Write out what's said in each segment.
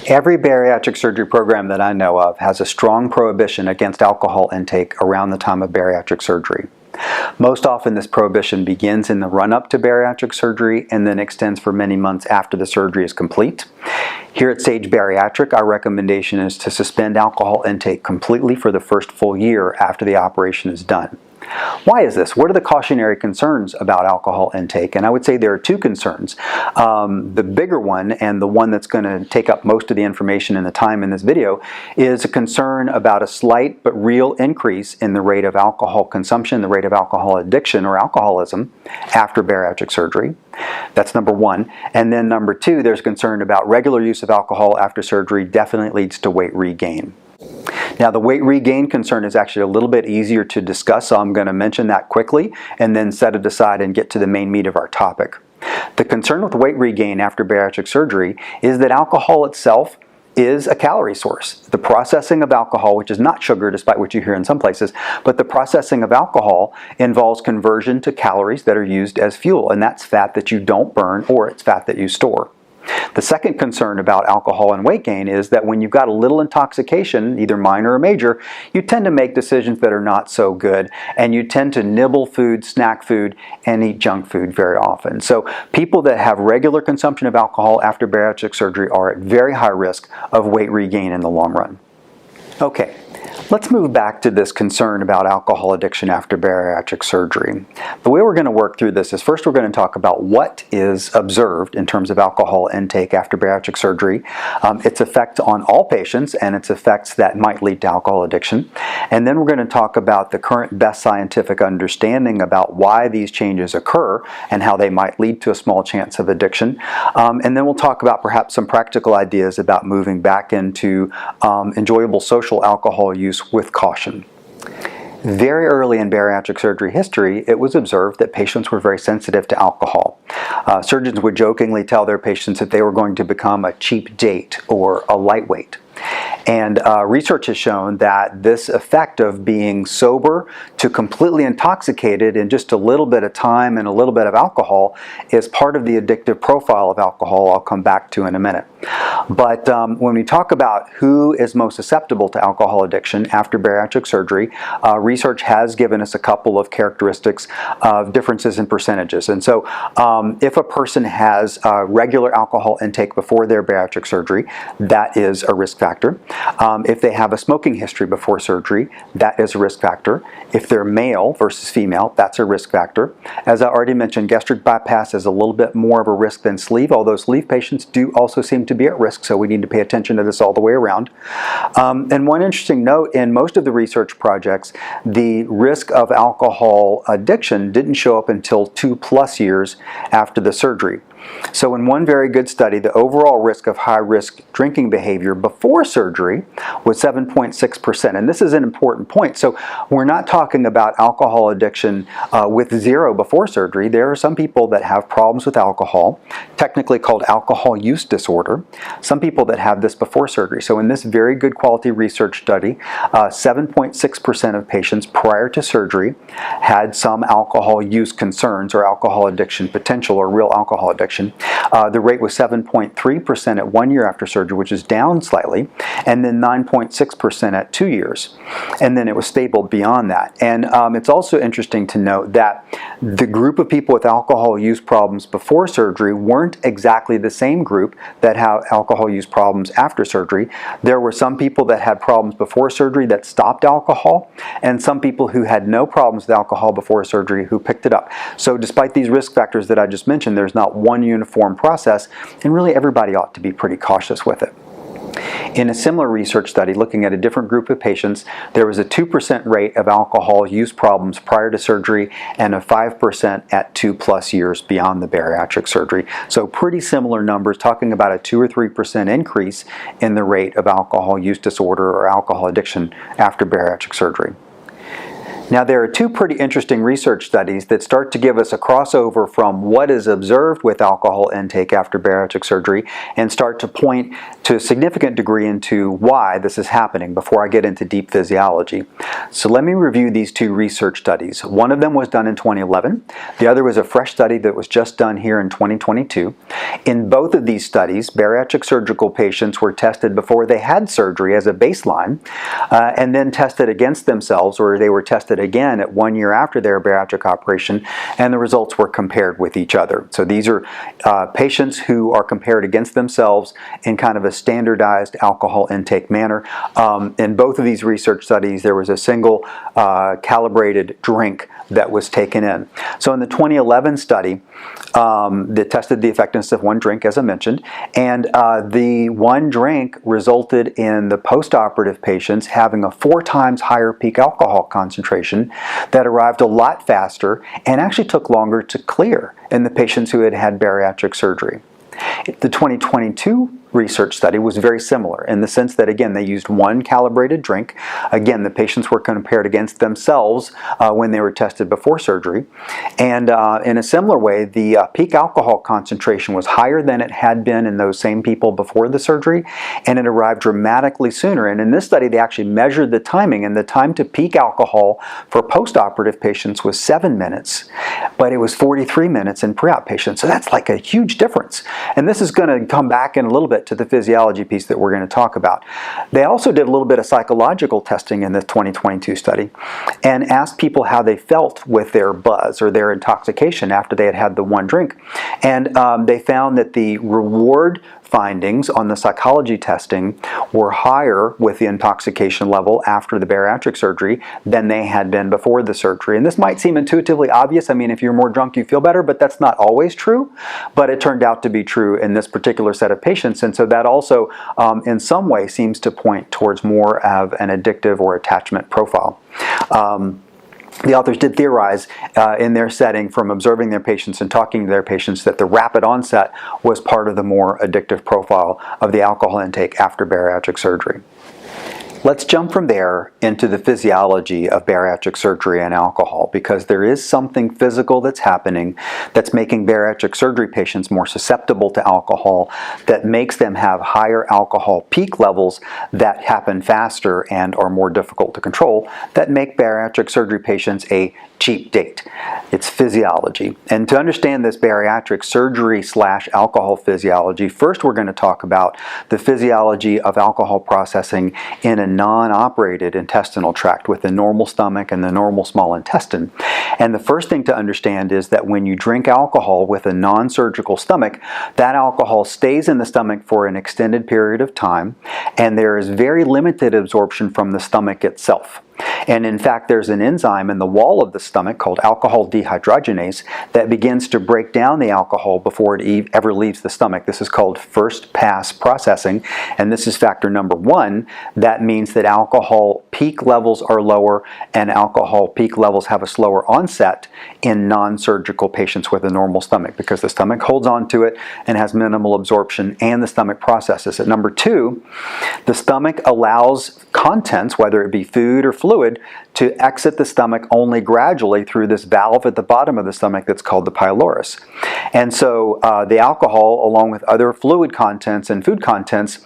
Every bariatric surgery program that I know of has a strong prohibition against alcohol intake around the time of bariatric surgery. Most often this prohibition begins in the run-up to bariatric surgery and then extends for many months after the surgery is complete. Here at Sage Bariatric, our recommendation is to suspend alcohol intake completely for the first full year after the operation is done. Why is this? What are the cautionary concerns about alcohol intake? And I would say there are two concerns. The bigger one, and the one that's going to take up most of the information and the time in this video, is a concern about a slight but real increase in the rate of alcohol consumption, the rate of alcohol addiction or alcoholism after bariatric surgery. That's number one. And then number two, there's concern about regular use of alcohol after surgery definitely leads to weight regain. Now, the weight regain concern is actually a little bit easier to discuss, so I'm going to mention that quickly and then set it aside and get to the main meat of our topic. The concern with weight regain after bariatric surgery is that alcohol itself is a calorie source. The processing of alcohol, which is not sugar despite what you hear in some places, but the processing of alcohol involves conversion to calories that are used as fuel, and that's fat that you don't burn or it's fat that you store. The second concern about alcohol and weight gain is that when you've got a little intoxication, either minor or major, you tend to make decisions that are not so good, and you tend to nibble food, snack food, and eat junk food very often. So people that have regular consumption of alcohol after bariatric surgery are at very high risk of weight regain in the long run. Okay. Let's move back to this concern about alcohol addiction after bariatric surgery. The way we're going to work through this is first we're going to talk about what is observed in terms of alcohol intake after bariatric surgery, its effect on all patients and its effects that might lead to alcohol addiction. And then we're going to talk about the current best scientific understanding about why these changes occur and how they might lead to a small chance of addiction. And then we'll talk about perhaps some practical ideas about moving back into enjoyable social alcohol use with caution. Very early in bariatric surgery history, it was observed that patients were very sensitive to alcohol. Surgeons would jokingly tell their patients that they were going to become a cheap date or a lightweight. And research has shown that this effect of being sober to completely intoxicated in just a little bit of time and a little bit of alcohol is part of the addictive profile of alcohol I'll come back to in a minute. But when we talk about who is most susceptible to alcohol addiction after bariatric surgery, research has given us a couple of characteristics of differences in percentages. And so if a person has regular alcohol intake before their bariatric surgery, that is a risk factor. If they have a smoking history before surgery, that is a risk factor. If they're male versus female, that's a risk factor. As I already mentioned, gastric bypass is a little bit more of a risk than sleeve, although sleeve patients do also seem to be at risk, so we need to pay attention to this all the way around. And one interesting note, in most of the research projects, the risk of alcohol addiction didn't show up until 2+ years after the surgery. So in one very good study, the overall risk of high-risk drinking behavior before surgery was 7.6%. And this is an important point. So we're not talking about alcohol addiction with 0 before surgery. There are some people that have problems with alcohol, technically called alcohol use disorder. Some people that have this before surgery. So in this very good quality research study, 7.6% of patients prior to surgery had some alcohol use concerns or alcohol addiction potential or real alcohol addiction. The rate was 7.3% at 1 year after surgery, which is down slightly, and then 9.6% at 2 years. And then it was stable beyond that. And it's also interesting to note that the group of people with alcohol use problems before surgery weren't exactly the same group that had alcohol use problems after surgery. There were some people that had problems before surgery that stopped alcohol, and some people who had no problems with alcohol before surgery who picked it up. So despite these risk factors that I just mentioned, there's not one uniform process, and really everybody ought to be pretty cautious with it. In a similar research study looking at a different group of patients, there was a 2% rate of alcohol use problems prior to surgery and a 5% at 2+ years beyond the bariatric surgery. So pretty similar numbers, talking about a 2 or 3% increase in the rate of alcohol use disorder or alcohol addiction after bariatric surgery. Now, there are two pretty interesting research studies that start to give us a crossover from what is observed with alcohol intake after bariatric surgery and start to point to a significant degree into why this is happening before I get into deep physiology. So let me review these two research studies. One of them was done in 2011. The other was a fresh study that was just done here in 2022. In both of these studies, bariatric surgical patients were tested before they had surgery as a baseline and then tested against themselves, or they were tested again at 1 year after their bariatric operation, and the results were compared with each other. So these are patients who are compared against themselves in kind of a standardized alcohol intake manner. In both of these research studies, there was a single calibrated drink that was taken in. So in the 2011 study, that tested the effectiveness of one drink, as I mentioned, and the one drink resulted in the postoperative patients having a 4 times higher peak alcohol concentration that arrived a lot faster and actually took longer to clear in the patients who had had bariatric surgery. The 2022 research study was very similar in the sense that, again, they used one calibrated drink. Again, the patients were compared against themselves when they were tested before surgery. And in a similar way, the peak alcohol concentration was higher than it had been in those same people before the surgery, and it arrived dramatically sooner. And in this study, they actually measured the timing, and the time to peak alcohol for postoperative patients was 7 minutes, but it was 43 minutes in pre-op patients. So that's like a huge difference. And this is going to come back in a little bit to the physiology piece that we're going to talk about. They also did a little bit of psychological testing in the 2022 study and asked people how they felt with their buzz or their intoxication after they had had the one drink. And they found that the reward findings on the psychology testing were higher with the intoxication level after the bariatric surgery than they had been before the surgery. And this might seem intuitively obvious. I mean, if you're more drunk, you feel better, but that's not always true. But it turned out to be true in this particular set of patients. And so that also, in some way, seems to point towards more of an addictive or attachment profile. The authors did theorize in their setting from observing their patients and talking to their patients that the rapid onset was part of the more addictive profile of the alcohol intake after bariatric surgery. Let's jump from there into the physiology of bariatric surgery and alcohol, because there is something physical that's happening that's making bariatric surgery patients more susceptible to alcohol, that makes them have higher alcohol peak levels that happen faster and are more difficult to control, that make bariatric surgery patients a cheap date. It's physiology. And to understand this bariatric surgery / alcohol physiology, first we're going to talk about the physiology of alcohol processing in a non-operated intestinal tract with the normal stomach and the normal small intestine. And the first thing to understand is that when you drink alcohol with a non-surgical stomach, that alcohol stays in the stomach for an extended period of time, and there is very limited absorption from the stomach itself. And in fact, there's an enzyme in the wall of the stomach called alcohol dehydrogenase that begins to break down the alcohol before it ever leaves the stomach. This is called first pass processing, and this is factor number 1. That means that alcohol peak levels are lower and alcohol peak levels have a slower onset in non-surgical patients with a normal stomach, because the stomach holds on to it and has minimal absorption, and the stomach processes it. Number 2, the stomach allows contents, whether it be food or fluid, to exit the stomach only gradually through this valve at the bottom of the stomach that's called the pylorus. And so the alcohol, along with other fluid contents and food contents,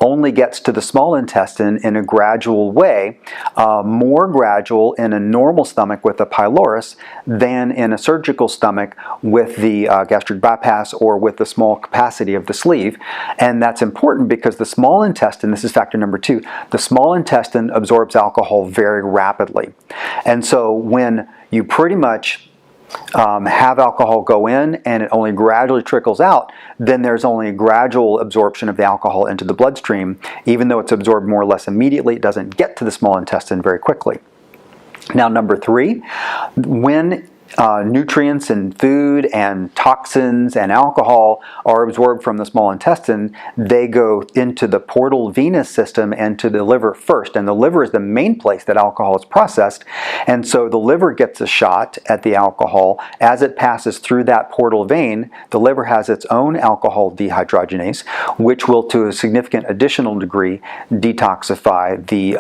only gets to the small intestine in a gradual way, more gradual in a normal stomach with a pylorus than in a surgical stomach with the gastric bypass or with the small capacity of the sleeve. And that's important because the small intestine, this is factor number 2, the small intestine absorbs alcohol very rapidly. And so when you pretty much have alcohol go in and it only gradually trickles out, then there's only a gradual absorption of the alcohol into the bloodstream. Even though it's absorbed more or less immediately, it doesn't get to the small intestine very quickly. Now, number 3, when nutrients and food and toxins and alcohol are absorbed from the small intestine, they go into the portal venous system and to the liver first. And the liver is the main place that alcohol is processed. And so the liver gets a shot at the alcohol. As it passes through that portal vein, the liver has its own alcohol dehydrogenase, which will, to a significant additional degree, detoxify the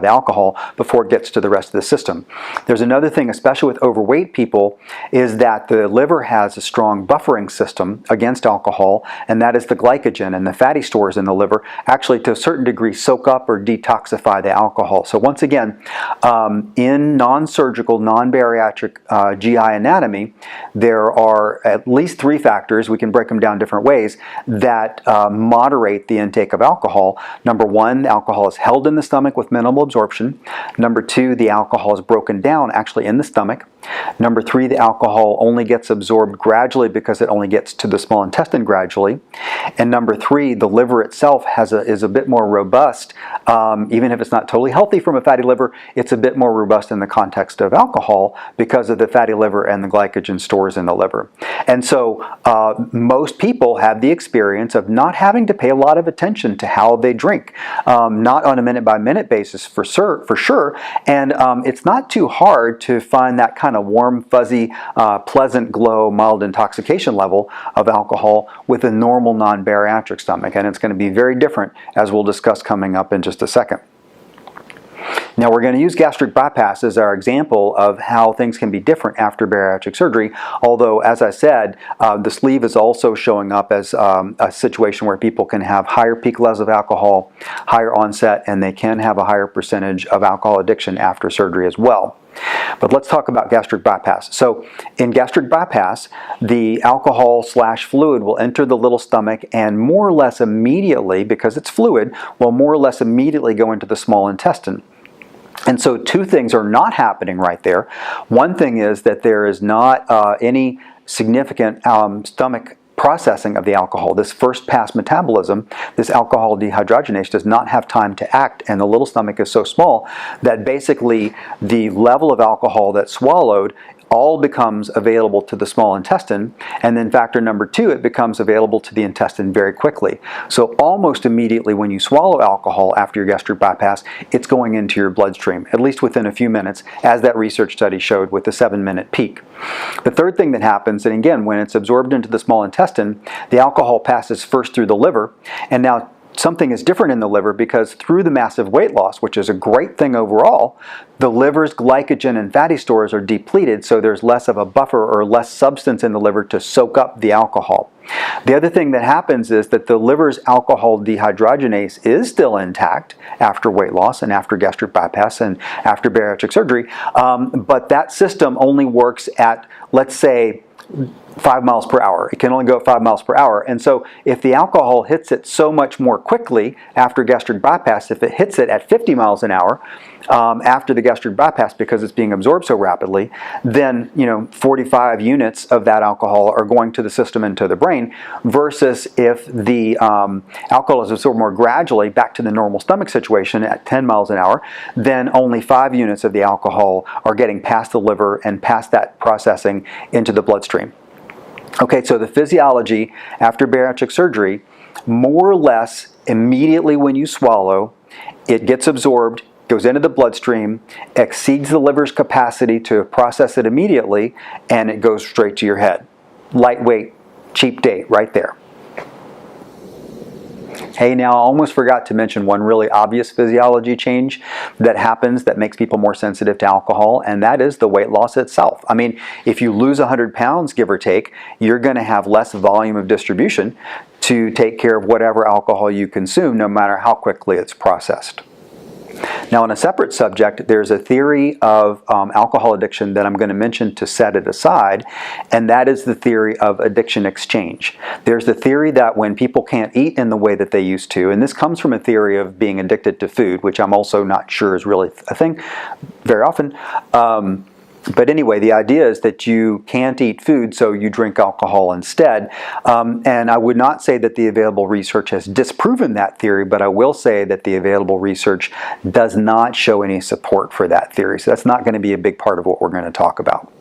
alcohol before it gets to the rest of the system. There's another thing, especially with overweight people, is that the liver has a strong buffering system against alcohol, and that is the glycogen, and the fatty stores in the liver actually to a certain degree soak up or detoxify the alcohol. So once again, in non-surgical, non-bariatric GI anatomy, there are at least 3 factors, we can break them down different ways, that moderate the intake of alcohol. Number 1, the alcohol is held in the stomach with minimal absorption. Number 2, the alcohol is broken down actually in the stomach. Number 3, the alcohol only gets absorbed gradually because it only gets to the small intestine gradually. And number 3, the liver itself is a bit more robust. Even if it's not totally healthy from a fatty liver, it's a bit more robust in the context of alcohol because of the fatty liver and the glycogen stores in the liver. And so most people have the experience of not having to pay a lot of attention to how they drink, not on a minute-by-minute basis for sure. And it's not too hard to find that kind of warm, fuzzy, pleasant glow, mild intoxication level of alcohol with a normal non-bariatric stomach. And it's going to be very different, as we'll discuss coming up in just a second. Now we're going to use gastric bypass as our example of how things can be different after bariatric surgery, although as I said, the sleeve is also showing up as a situation where people can have higher peak levels of alcohol, higher onset, and they can have a higher percentage of alcohol addiction after surgery as well. But let's talk about gastric bypass. So in gastric bypass, the alcohol/fluid will enter the little stomach and more or less immediately, because it's fluid, will more or less immediately go into the small intestine. And so 2 things are not happening right there. One thing is that there is not any significant stomach processing of the alcohol. This first pass metabolism, this alcohol dehydrogenase, does not have time to act, and the little stomach is so small that basically the level of alcohol that's swallowed all becomes available to the small intestine, and then factor number 2, it becomes available to the intestine very quickly. So almost immediately when you swallow alcohol after your gastric bypass, it's going into your bloodstream, at least within a few minutes, as that research study showed with the 7-minute peak. The third thing that happens, and again, when it's absorbed into the small intestine, the alcohol passes first through the liver, and now something is different in the liver because through the massive weight loss, which is a great thing overall, the liver's glycogen and fatty stores are depleted, so there's less of a buffer or less substance in the liver to soak up the alcohol. The other thing that happens is that the liver's alcohol dehydrogenase is still intact after weight loss and after gastric bypass and after bariatric surgery, but that system only works at, let's say, 5 miles per hour. It can only go at 5 miles per hour. And so if the alcohol hits it so much more quickly after gastric bypass, if it hits it at 50 miles an hour after the gastric bypass because it's being absorbed so rapidly, then 45 units of that alcohol are going to the system and to the brain, versus if the alcohol is absorbed more gradually back to the normal stomach situation at 10 miles an hour, then only 5 units of the alcohol are getting past the liver and past that processing into the bloodstream. Okay, so the physiology after bariatric surgery, more or less immediately when you swallow, it gets absorbed, goes into the bloodstream, exceeds the liver's capacity to process it immediately, and it goes straight to your head. Lightweight, cheap date right there. Hey, now I almost forgot to mention one really obvious physiology change that happens that makes people more sensitive to alcohol, and that is the weight loss itself. I mean, if you lose 100 pounds, give or take, you're going to have less volume of distribution to take care of whatever alcohol you consume, no matter how quickly it's processed. Now, on a separate subject, there's a theory of alcohol addiction that I'm going to mention to set it aside, and that is the theory of addiction exchange. There's the theory that when people can't eat in the way that they used to, and this comes from a theory of being addicted to food, which I'm also not sure is really a thing very often. But anyway, the idea is that you can't eat food, so you drink alcohol instead. And I would not say that the available research has disproven that theory, but I will say that the available research does not show any support for that theory. So that's not going to be a big part of what we're going to talk about.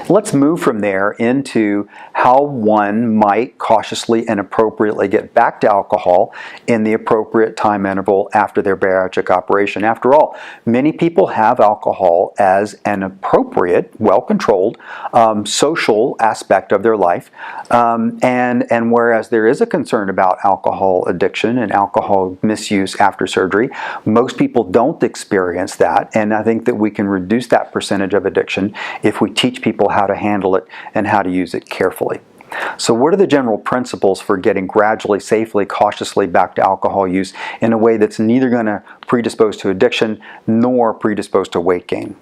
Let's move from there into how one might cautiously and appropriately get back to alcohol in the appropriate time interval after their bariatric operation. After all, many people have alcohol as an appropriate, well-controlled social aspect of their life. And whereas there is a concern about alcohol addiction and alcohol misuse after surgery, most people don't experience that. And I think that we can reduce that percentage of addiction if we teach people how to handle it and how to use it carefully. So what are the general principles for getting gradually, safely, cautiously back to alcohol use in a way that's neither going to predispose to addiction nor predispose to weight gain?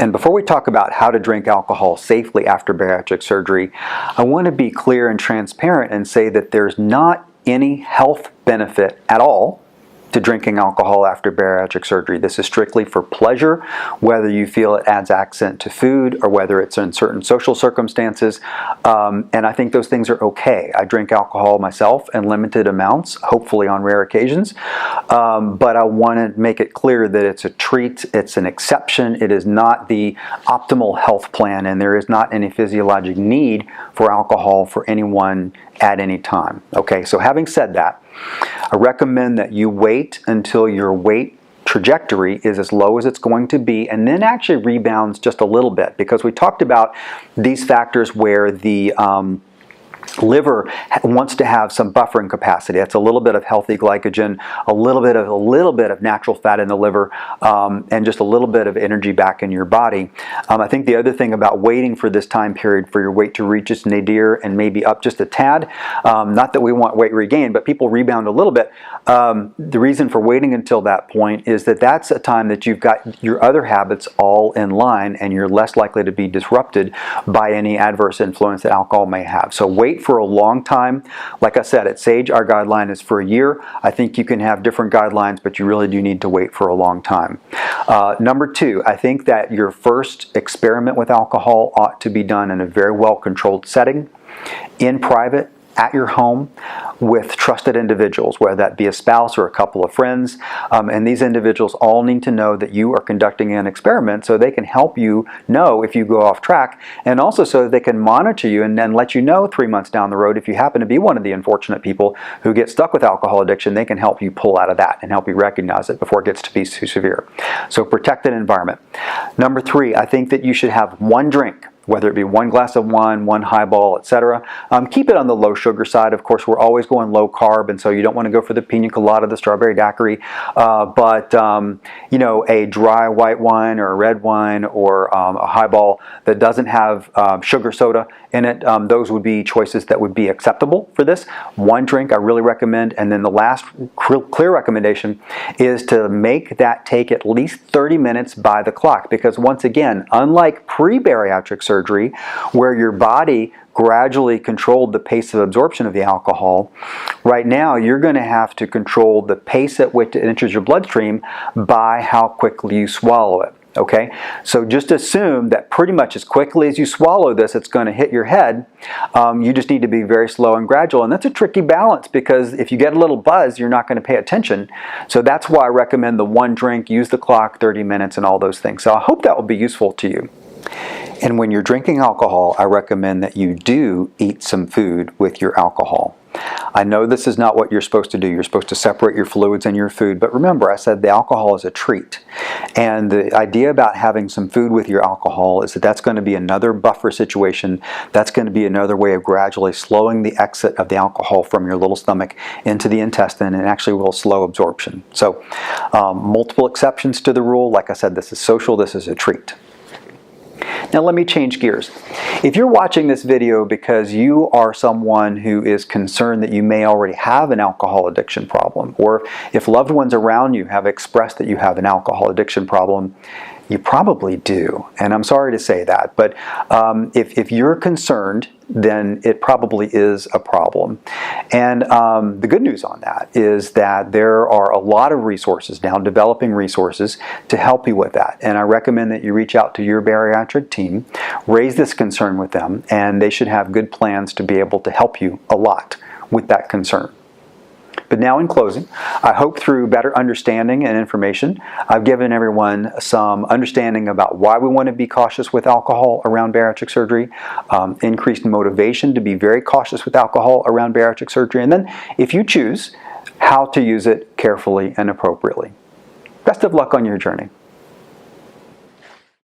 And before we talk about how to drink alcohol safely after bariatric surgery, I want to be clear and transparent and say that there's not any health benefit at all to drinking alcohol after bariatric surgery. This is strictly for pleasure, whether you feel it adds accent to food or whether it's in certain social circumstances. And I think those things are okay. I drink alcohol myself in limited amounts, hopefully on rare occasions. But I want to make it clear that it's a treat, it's an exception, it is not the optimal health plan, and there is not any physiologic need for alcohol for anyone at any time. Okay, so having said that, I recommend that you wait until your weight trajectory is as low as it's going to be and then actually rebounds just a little bit, because we talked about these factors where the liver wants to have some buffering capacity. That's a little bit of healthy glycogen, a little bit of natural fat in the liver, and just a little bit of energy back in your body. I think the other thing about waiting for this time period for your weight to reach its nadir and maybe up just a tad, not that we want weight regain, but people rebound a little bit. The reason for waiting until that point is that that's a time that you've got your other habits all in line and you're less likely to be disrupted by any adverse influence that alcohol may have. So wait for a long time. Like I said, at SAGE, our guideline is for a year. I think you can have different guidelines, but you really do need to wait for a long time. Number two, I think that your first experiment with alcohol ought to be done in a very well-controlled setting, in private, at your home, with trusted individuals, whether that be a spouse or a couple of friends. And these individuals all need to know that you are conducting an experiment so they can help you know if you go off track, and also so that they can monitor you and then let you know 3 months down the road if you happen to be one of the unfortunate people who get stuck with alcohol addiction. They can help you pull out of that and help you recognize it before it gets to be too severe. So protected environment. Number three, I think that you should have one drink, whether it be one glass of wine, one highball, etc. Keep it on the low sugar side. Of course, we're always going low carb, and so you don't want to go for the pina colada, the strawberry daiquiri, but you know, a dry white wine or a red wine or a highball that doesn't have sugar soda in it, those would be choices that would be acceptable for this. One drink I really recommend, and then the last clear recommendation is to make that take at least 30 minutes by the clock, because once again, unlike pre-bariatric surgery, where your body gradually controlled the pace of absorption of the alcohol, right now you're going to have to control the pace at which it enters your bloodstream by how quickly you swallow it. Okay, so just assume that pretty much as quickly as you swallow this, it's going to hit your head. You just need to be very slow and gradual, and that's a tricky balance, because if you get a little buzz, you're not going to pay attention. So that's why I recommend the one drink, use the clock, 30 minutes, and all those things. So I hope that will be useful to you. And when you're drinking alcohol, I recommend that you do eat some food with your alcohol. I know this is not what you're supposed to do. You're supposed to separate your fluids and your food, but remember, I said the alcohol is a treat. And the idea about having some food with your alcohol is that that's going to be another buffer situation. That's going to be another way of gradually slowing the exit of the alcohol from your little stomach into the intestine, and actually will slow absorption. So multiple exceptions to the rule. Like I said, this is social, this is a treat. Now let me change gears. If you're watching this video because you are someone who is concerned that you may already have an alcohol addiction problem, or if loved ones around you have expressed that you have an alcohol addiction problem, you probably do, and I'm sorry to say that, but if you're concerned, then it probably is a problem. And the good news on that is that there are a lot of resources now, developing resources to help you with that. And I recommend that you reach out to your bariatric team, raise this concern with them, and they should have good plans to be able to help you a lot with that concern. But now in closing, I hope through better understanding and information, I've given everyone some understanding about why we want to be cautious with alcohol around bariatric surgery, increased motivation to be very cautious with alcohol around bariatric surgery, and then, if you choose, how to use it carefully and appropriately. Best of luck on your journey.